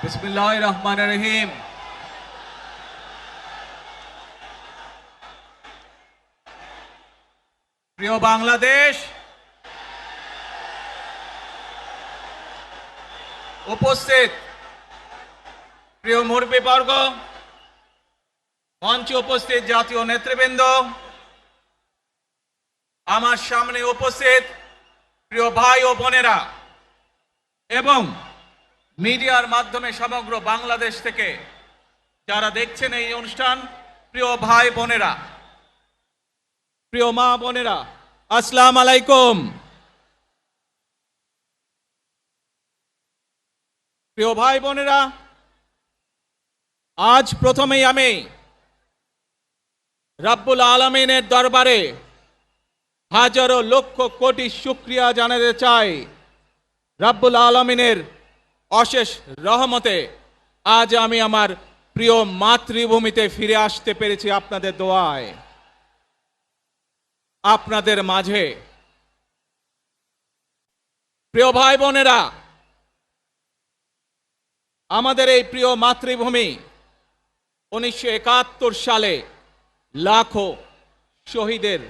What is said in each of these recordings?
বিসমিল্লাহির রহমানির রহিম। প্রিয় বাংলাদেশ, উপস্থিত প্রিয় মুরব্বীবর্গ, মঞ্চে উপস্থিত জাতীয় নেতৃবৃন্দ, আমার সামনে উপস্থিত প্রিয় ভাই ও বোনেরা এবং মিডিয়ার মাধ্যমে সমগ্র বাংলাদেশ থেকে যারা দেখছেন এই অনুষ্ঠান, প্রিয় ভাই বোনেরা, প্রিয় মা বোনেরা, আসসালামু আলাইকুম। প্রিয় ভাই বোনেরা, আজ প্রথমেই আমি রব্বুল আলামিনের দরবারে হাজারো লক্ষ কোটি শুকরিয়া জানাতে চাই। রব্বুল আলামিনের অশেষ রহমতে আজ আমি আমার প্রিয় মাতৃভূমিতে ফিরে আসতে পেরেছি আপনাদের দোয়ায়। আপনাদের মাঝে প্রিয় ভাই বোনেরা, আমাদের এই প্রিয় মাতৃভূমি 1971 সালে লাখো শহীদের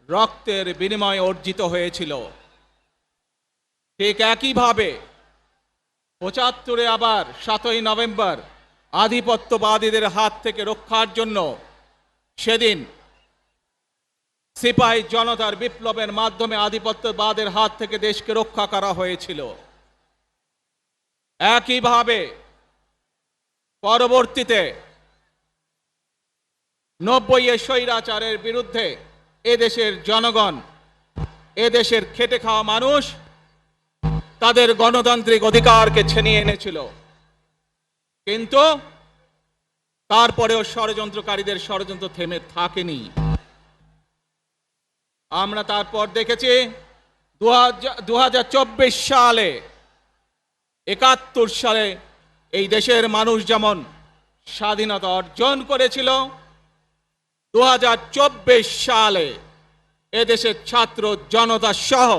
রক্তের বিনিময়ে অর্জিত হয়েছিল। ঠিক একইভাবে 75-এ আবার 7ই নভেম্বর আধিপত্যবাদীদের হাত থেকে রক্ষার জন্য সেদিন সিপাহী জনতার বিপ্লবের মাধ্যমে আধিপত্যবাদের হাত থেকে দেশকে রক্ষা করা হয়েছিল। একইভাবে পরবর্তীতে 90-এ স্বৈরাচারের বিরুদ্ধে এদেশের জনগণ, এদেশের খেটে খাওয়া মানুষ তাদের গণতান্ত্রিক অধিকারকে ছিনিয়ে এনেছিল। কিন্তু তারপরেও ষড়যন্ত্রকারীদের ষড়যন্ত্র থেমে থাকেনি। আমরা তারপর দেখেছি 2024 সালে, 71 সালে এই দেশের মানুষ যেমন স্বাধীনতা অর্জন করেছিল, 2024 সালে এদেশের ছাত্র জনতা সহ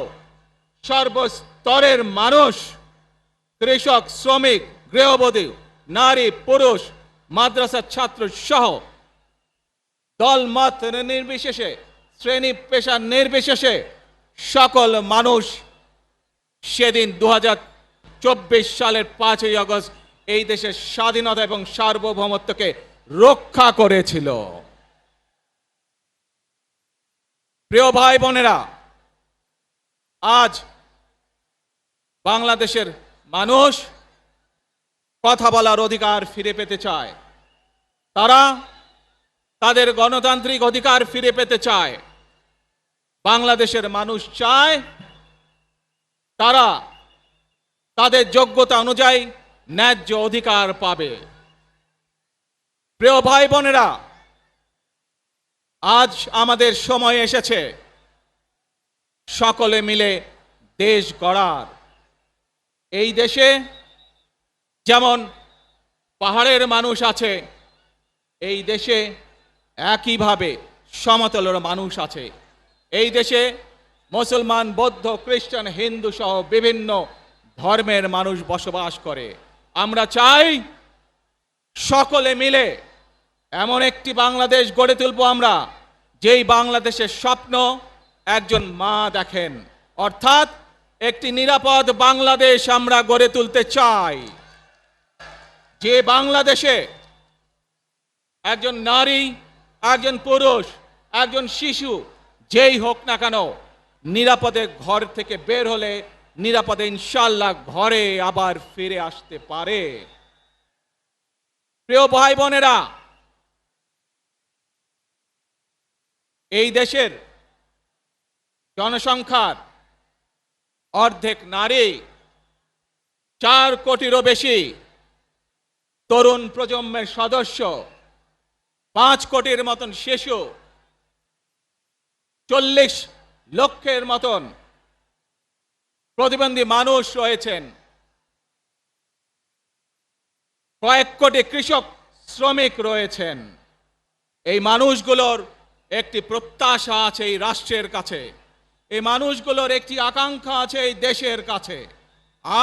সর্বস্তরের মানুষ, কৃষক, শ্রমিক, গৃহবধূ, নারী, পুরুষ, মাদ্রাসার ছাত্র সহ দলমত নির্বিশেষে, শ্রেণী পেশা নির্বিশেষে সকল মানুষ সেদিন 2024 সালের 5ই আগস্ট এই দেশের স্বাধীনতা এবং সার্বভৌমত্বকে রক্ষা করেছিল। প্রিয় ভাই বোনেরা, আজ বাংলাদেশের মানুষ কথা বলার অধিকার ফিরে পেতে চায়। তারা তাদের গণতান্ত্রিক অধিকার ফিরে পেতে চায়। বাংলাদেশের মানুষ চায় তারা তাদের যোগ্যতা অনুযায়ী ন্যায্য অধিকার পাবে। প্রিয় ভাই বোনেরা, আজ আমাদের সময় এসেছে সকলে মিলে দেশ গড়ার। এই দেশে যেমন পাহাড়ের মানুষ আছে, এই দেশে একইভাবে সমতলের মানুষ আছে। এই দেশে মুসলমান, বৌদ্ধ, খ্রিস্টান, হিন্দু সহ বিভিন্ন ধর্মের মানুষ বসবাস করে। আমরা চাই সকলে মিলে এমন একটি বাংলাদেশ গড়ে তুলব আমরা, যেই বাংলাদেশের স্বপ্ন একজন মা দেখেন, অর্থাৎ একটি নিরাপদ বাংলাদেশ আমরা গড়ে তুলতে চাই। যে বাংলাদেশে একজন নারী, একজন পুরুষ, একজন শিশু যেই হোক না কেন নিরাপদে ঘর থেকে বের হলে নিরাপদে ইনশাআল্লাহ ঘরে আবার ফিরে আসতে পারে। প্রিয় ভাই বোনেরা, এই দেশের জনসংখ্যার অর্ধেক নারী, 4 কোটিরও বেশি তরুণ প্রজন্মের সদস্য, 5 কোটির মতন শিশু, 40 লক্ষের মতন প্রতিবন্ধী মানুষ রয়েছেন, কয়েক কোটি কৃষক, শ্রমিক রয়েছেন। এই মানুষগুলোর একটি প্রত্যাশা আছে এই রাষ্ট্রের কাছে, এই মানুষগুলোর একটি আকাঙ্ক্ষা আছে এই দেশের কাছে।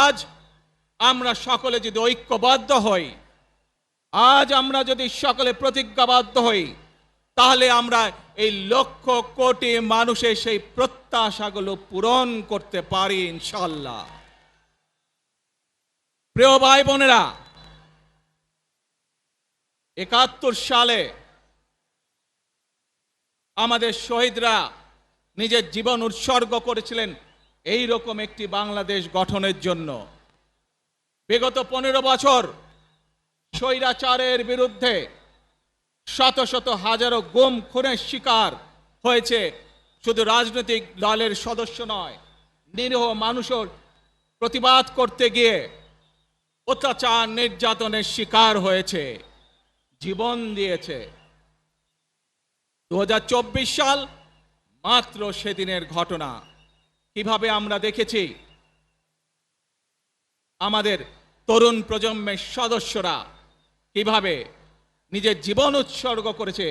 আজ আমরা সকলে যদি ঐক্যবদ্ধ হই, আজ আমরা যদি সকলে প্রতিজ্ঞাবদ্ধ হই, তাহলে আমরা এই লক্ষ কোটি মানুষের সেই প্রত্যাশাগুলো পূরণ করতে পারি ইনশাআল্লাহ। প্রিয় ভাই বোনেরা, ৭১ সালে আমাদের শহীদরা নিজের জীবন উৎসর্গ করেছিলেন এই রকম একটি বাংলাদেশ গঠনের জন্য। বিগত 15 বছর স্বৈরাচারের বিরুদ্ধে শত শত হাজারো গুম খুনের শিকার হয়েছে শুধু রাজনৈতিক দলের সদস্য নয়, নিরীহ মানুষের প্রতিবাদ করতে গিয়ে অত্যাচার নির্যাতনের শিকার হয়েছে, জীবন দিয়েছে। 2024 সাল মাত্র সেদিনের ঘটনা। কিভাবে আমরা দেখেছি আমাদের তরুণ প্রজন্মের সদস্যরা কিভাবে নিজের জীবন উৎসর্গ করেছে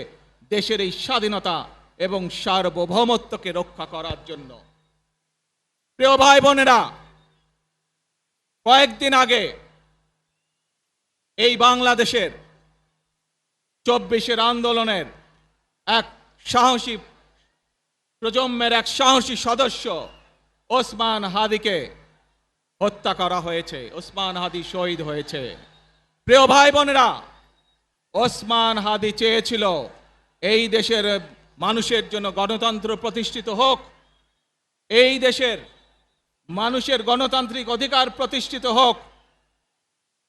দেশের এই স্বাধীনতা এবং সার্বভৌমত্বকে রক্ষা করার জন্য। প্রিয় ভাই বোনেরা, কয়েকদিন আগে এই বাংলাদেশের 24-এর আন্দোলনের এক সাহসী প্রজন্মের এক সাহসী সদস্য ওসমান হাদিকে হত্যা করা হয়েছে। ওসমান হাদি শহীদ হয়েছে। প্রিয় ভাই বোনেরা, ওসমান হাদি চেয়েছিল এই দেশের মানুষের জন্য গণতন্ত্র প্রতিষ্ঠিত হোক, এই দেশের মানুষের গণতান্ত্রিক অধিকার প্রতিষ্ঠিত হোক,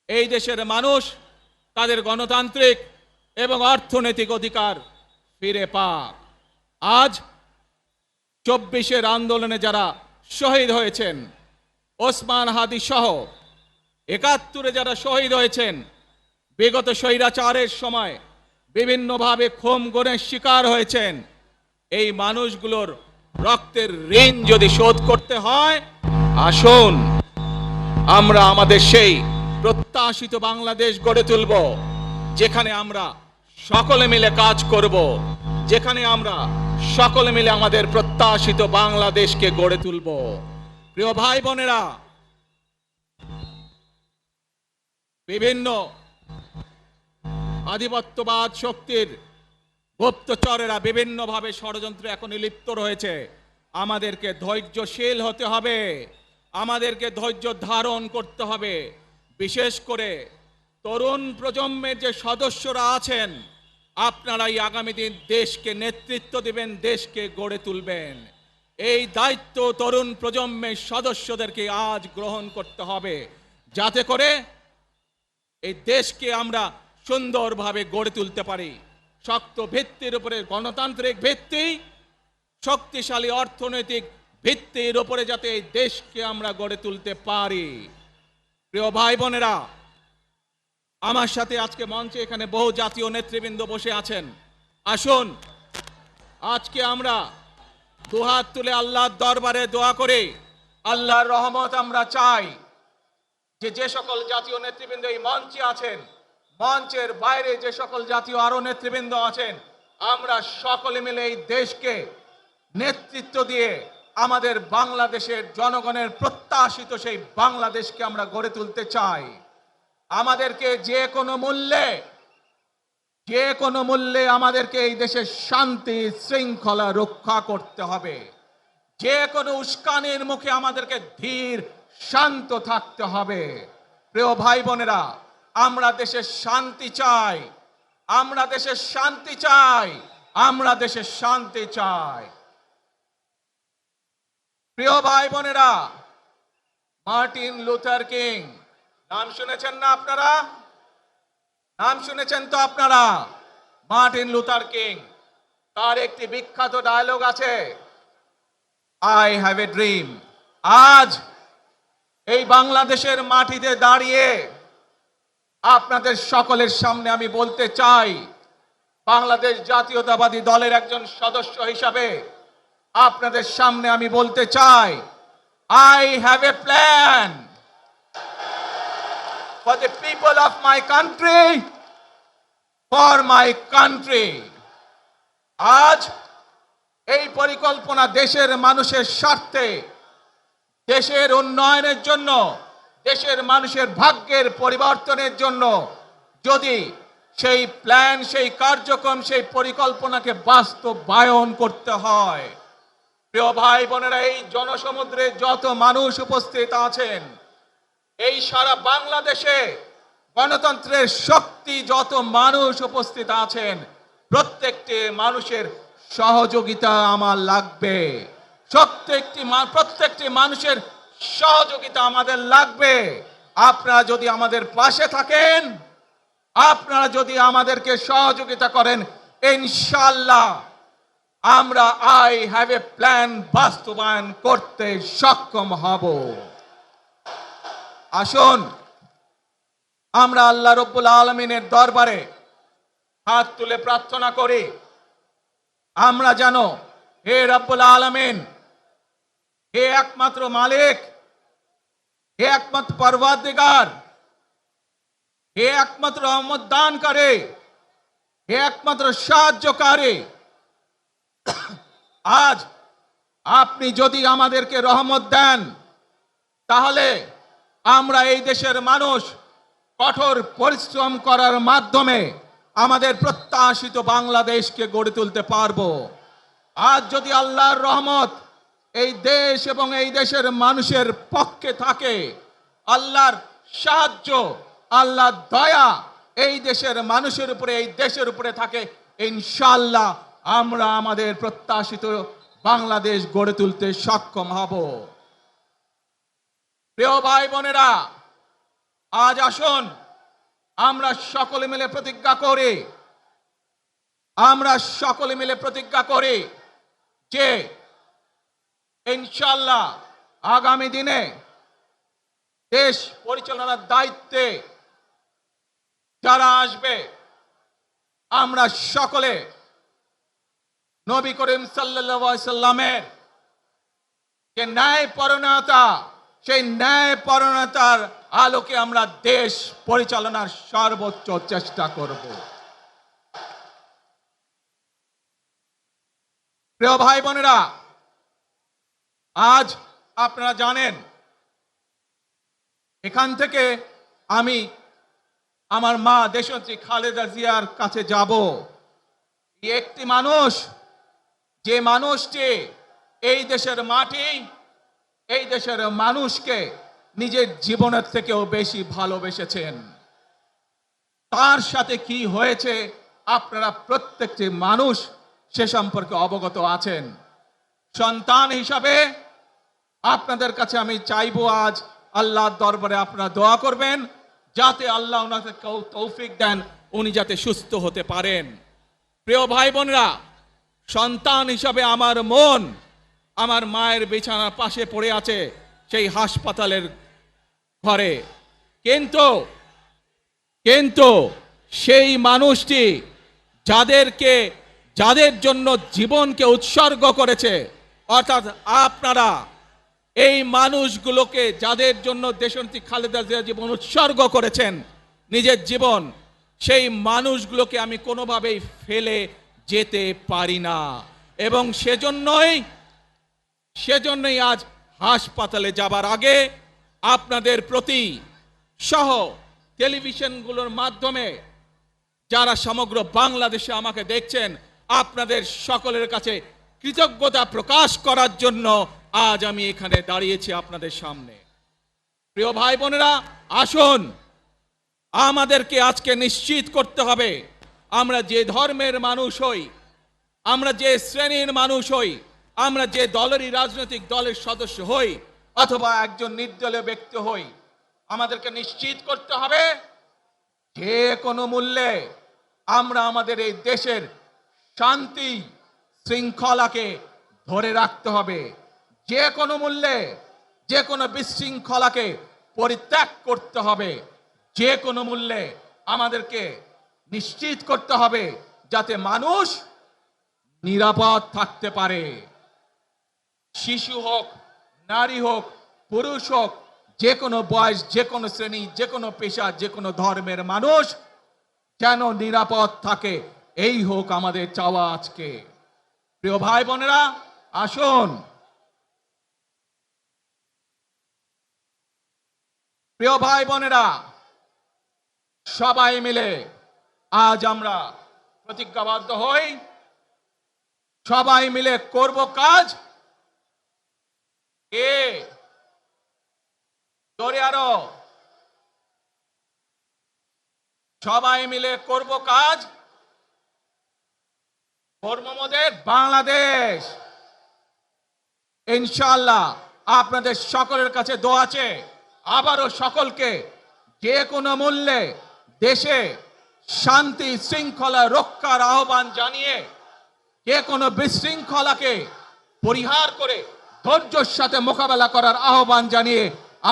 এই দেশের মানুষ তাদের গণতান্ত্রিক এবং অর্থনৈতিক অধিকার ফিরে পাক। আজ 24-এর আন্দোলনে যারা শহীদ হয়েছেন, ওসমান হাদি সহ ৭১-এ যারা শহীদ হয়েছেন, বিগত স্বৈরাচারের সময় বিভিন্নভাবে খুন গুমের শিকার হয়েছেন, এই মানুষগুলোর রক্তের ঋণ যদি শোধ করতে হয়, আসুন আমরা আমাদের সেই প্রত্যাশিত বাংলাদেশ গড়ে তুলব, যেখানে আমরা সকলে মিলে কাজ করব, যেখানে আমরা সকলে মিলে আমাদের প্রত্যাশিত বাংলাদেশকে গড়ে তুলব। প্রিয় ভাই বোনেরা, বিভিন্ন আধিপত্যবাদ শক্তির গুপ্তচরেরা বিভিন্নভাবে ষড়যন্ত্রে এখন লিপ্ত রয়েছে। আমাদেরকে ধৈর্যশীল হতে হবে, আমাদেরকে ধৈর্য ধারণ করতে হবে। বিশেষ করে তরুণ প্রজন্মের যে সদস্যরা আছেন, আপনারাই আগামী দিন দেশকে নেতৃত্ব দিবেন, দেশকে গড়ে তুলবেন। এই দায়িত্ব তরুণ প্রজন্মের সদস্যদেরকে আজ গ্রহণ করতে হবে, যাতে করে এই দেশকে আমরা সুন্দরভাবে গড়ে তুলতে পারি। শক্ত ভিত্তির উপরে গণতান্ত্রিক ভিত্তি, শক্তিশালী অর্থনৈতিক ভিত্তির উপরে যাতে এই দেশকে আমরা গড়ে তুলতে পারি। প্রিয় ভাই বোনেরা, আমার সাথে আজকে মঞ্চে এখানে বহু জাতীয় নেতৃবৃন্দ বসে আছেন। আসুন আজকে আমরা দুহাত তুলে আল্লাহর দরবারে দোয়া করে আল্লাহর রহমত আমরা চাই। যে সকল জাতীয় নেতৃবৃন্দ এই মঞ্চে আছেন, মঞ্চের বাইরে যে সকল জাতীয় আরো নেতৃবৃন্দ আছেন, আমরা সকলে মিলে এই দেশকে নেতৃত্ব দিয়ে আমাদের বাংলাদেশের জনগণের প্রত্যাশিত সেই বাংলাদেশকে আমরা গড়ে তুলতে চাই। আমাদেরকে যে কোনো মূল্যে আমাদেরকে এই দেশের শান্তি শৃঙ্খলা রক্ষা করতে হবে। যে কোনো উস্কানির মুখে আমাদেরকে ধীর শান্ত থাকতে হবে। প্রিয় ভাই বোনেরা, আমরা দেশের শান্তি চাই, আমরা দেশের শান্তি চাই, আমরা দেশের শান্তি চাই। প্রিয় ভাই বোনেরা, মার্টিন লুথার কিং নাম শুনেছেন না আপনারা? নাম শুনেছেন তো আপনারা? মার্টিন লুথার কিং, তার একটি বিখ্যাত ডায়লগ আছে, আই হ্যাভ এ ড্রিম। আজ এই বাংলাদেশের মাটিতে দাঁড়িয়ে আপনাদের সকলের সামনে আমি বলতে চাই, বাংলাদেশ জাতীয়তাবাদী দলের একজন সদস্য হিসাবে আপনাদের সামনে আমি বলতে চাই, I have a plan for the people of my country, for my country. আজ এই পরিকল্পনা দেশের মানুষের স্বার্থে, দেশের উন্নয়নের জন্য, দেশের মানুষের ভাগ্যের পরিবর্তনের জন্য যদি সেই প্ল্যান, সেই কার্যক্রম, সেই পরিকল্পনাকে বাস্তবায়ন করতে হয়, প্রিয় ভাই বোনেরা, এই জনসমুদ্রে যত মানুষ উপস্থিত আছেন, এই সারা বাংলাদেশে গণতন্ত্রের শক্তি যত মানুষ উপস্থিত আছেন, প্রত্যেকটি মানুষের সহযোগিতা আমার লাগবে। প্রত্যেকটি মানুষের সহযোগিতা আমাদের লাগবে। আপনারা যদি আমাদের পাশে থাকেন, আপনারা যদি আমাদেরকে সহযোগিতা করেন, ইনশাআল্লাহ আমরা আই হ্যাভ এ প্ল্যান বাস্তবায়ন করতে সক্ষম হব। আসুন আমরা আল্লাহ রব্বুল আলামিনের দরবারে হাত তুলে প্রার্থনা করি, আমরা যেন, হে রব্বুল আলামিন, হে একমাত্র মালিক, হে একমাত্র পরওয়ারদিগার, হে একমাত্র রহমত দানকারী, হে একমাত্র সাহায্যকারী, আজ আপনি যদি আমাদেরকে রহমত দেন, তাহলে আমরা এই দেশের মানুষ কঠোর পরিশ্রম করার মাধ্যমে আমাদের প্রত্যাশিত বাংলাদেশকে গড়ে তুলতে পারবো। আজ যদি আল্লাহর রহমত এই দেশ এবং এই দেশের মানুষের পক্ষে থাকে, আল্লাহর সাহায্য, আল্লাহর দয়া এই দেশের মানুষের উপরে, এই দেশের উপরে থাকে, ইনশাআল্লাহ আমরা আমাদের প্রত্যাশিত বাংলাদেশ গড়ে তুলতে সক্ষম হব। প্রিয় ভাই বোনেরা, আজ আসুন আমরা সকলে মিলে প্রতিজ্ঞা করি, আমরা সকলে মিলে প্রতিজ্ঞা করি যে ইনশাআল্লাহ আগামী দিনে দেশ পরিচালনার দায়িত্বে যারা আসবে, আমরা সকলে নবী করিম সাল্লাল্লাহু আলাইহি সাল্লামের যে ন্যায়পরায়ণতা, সেই ন্যায়পরায়ণতার আলোকে আমরা দেশ পরিচালনার সর্বোচ্চ চেষ্টা করব। প্রিয় ভাই বোনেরা, আজ আপনারা জানেন এখান থেকে আমি আমার মা দেশনেত্রী খালেদা জিয়ার কাছে যাব। একটি মানুষ, যে মানুষটি এই দেশের মাটি, এই দেশের মানুষকে নিজের জীবনের থেকেও বেশি ভালোবেসেছেন, তার সাথে কি হয়েছে আপনারা প্রত্যেকটি মানুষ সে সম্পর্কে অবগত আছেন। সন্তান হিসাবে আপনাদের কাছে আমি চাইবো, আজ আল্লাহর দরবারে আপনারা দোয়া করবেন যাতে আল্লাহ ওনাকে তৌফিক দেন, উনি যাতে সুস্থ হতে পারেন। প্রিয় ভাই বোনেরা, সন্তান হিসাবে আমার মন আমার মায়ের বিছানার পাশে পড়ে আছে সেই হাসপাতালের ঘরে, কিন্তু সেই মানুষটি যাদের জন্য জীবনকে উৎসর্গ করেছে, অর্থাৎ আপনারা এই মানুষগুলোকে, যাদের জন্য দেশনেত্রী খালেদা জিয়া জীবন উৎসর্গ করেছেন, নিজের জীবন, সেই মানুষগুলোকে আমি কোনোভাবেই ফেলে যেতে পারি না। এবং সেজন্যই আজ হাসপাতালে যাবার আগে আপনাদের প্রতি সহ টেলিভিশনগুলোর মাধ্যমে যারা সমগ্র বাংলাদেশে আমাকে দেখছেন, আপনাদের সকলের কাছে কৃতজ্ঞতা প্রকাশ করার জন্য আজ আমি এখানে দাঁড়িয়েছি আপনাদের সামনে। প্রিয় ভাই বোনেরা, আসুন আমাদেরকে আজকে নিশ্চিত করতে হবে, আমরা যে ধর্মের মানুষ হই, আমরা যে শ্রেণীর মানুষ হই, আমরা যে দলেরই রাজনৈতিক দলের সদস্য হই অথবা একজন নির্দলীয় ব্যক্তি হই, আমাদেরকে নিশ্চিত করতে হবে যে কোনো মূল্যে আমরা আমাদের এই দেশের শান্তি শৃঙ্খলাকে ধরে রাখতে হবে। যে কোনো মূল্যে যে কোনো বিশৃঙ্খলাকে পরিত্যাগ করতে হবে। যে কোনো মূল্যে আমাদেরকে নিশ্চিত করতে হবে যাতে মানুষ নিরাপদ থাকতে পারে। শিশু হোক, নারী হোক, পুরুষ হোক, যে কোনো বয়স, যে কোনো শ্রেণী, যে কোনো পেশা, যে কোনো ধর্মের মানুষ যেন নিরাপদ থাকে, এই হোক আমাদের চাওয়া আজকে। প্রিয় ভাই বোনেরা, আসুন প্রিয় ভাই বোনেরা, সবাই মিলে আজ আমরা প্রতিজ্ঞাবদ্ধ হই, সবাই মিলে করব কাজ। কে জোরে আরো, সবাই মিলে করব কাজ, কর্মমদের বাংলাদেশ। ইনশাআল্লাহ আপনাদের সকলের কাছে দোয়া আছে, আবারও সকলকে যে কোনো মূল্যে দেশে শান্তি শৃঙ্খলা রক্ষার আহ্বান জানিয়ে যে কোনো বিশৃঙ্খলাকে পরিহার করে ধৈর্যের সাথে মোকাবেলা করার আহ্বান জানিয়ে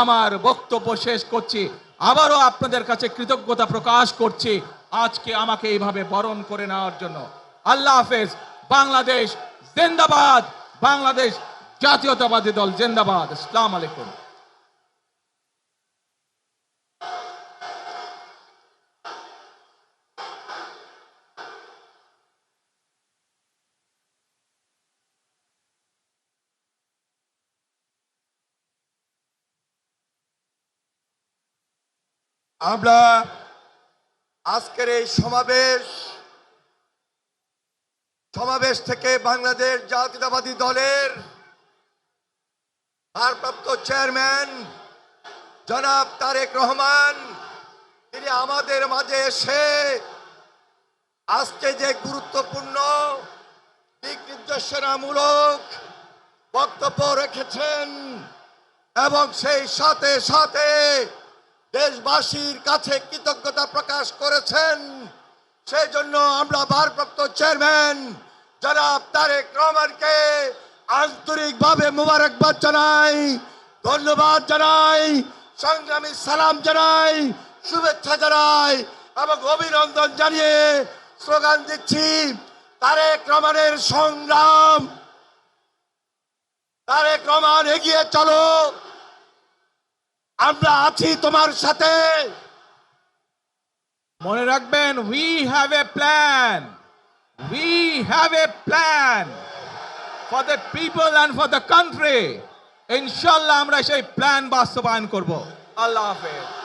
আমার বক্তব্য শেষ করছি। আবারও আপনাদের কাছে কৃতজ্ঞতা প্রকাশ করছি আজকে আমাকে এইভাবে বরণ করে নেওয়ার জন্য। আল্লাহ হাফেজ। বাংলাদেশ জিন্দাবাদ, বাংলাদেশ জাতীয়তাবাদী দল জিন্দাবাদ। আসসালামু আলাইকুম। আমরা আজকের এই সমাবেশ থেকে বাংলাদেশ জাতীয়তাবাদী দলের ভারপ্রাপ্ত চেয়ারম্যান জনাব তারেক রহমান, তিনি আমাদের মাঝে এসে আজকে যে গুরুত্বপূর্ণ দিক নির্দেশনামূলক বক্তব্য রেখেছেন এবং সেই সাথে সাথে দেশবাসীর কাছে কৃতজ্ঞতা প্রকাশ করেছেন, সেই জন্য আমরা ভারপ্রাপ্ত চেয়ারম্যান জনাব তারেক রহমানকে আন্তরিকভাবে মুবারকবাদ জানাই, ধন্যবাদ জানাই, সংগ্রামী সালাম জানাই, শুভেচ্ছা জানাই এবং অভিনন্দন জানিয়ে স্লোগান দিচ্ছি, তারেক রহমানের সংগ্রাম, তারেক রহমান এগিয়ে চলো, আমরা আছি তোমার সাথে। মনে রাখবেন, we have a plan, we have a plan for the people and for the country. ইনশাল্লাহ আমরা সেই প্ল্যান বাস্তবায়ন করব। আল্লাহ হাফেজ।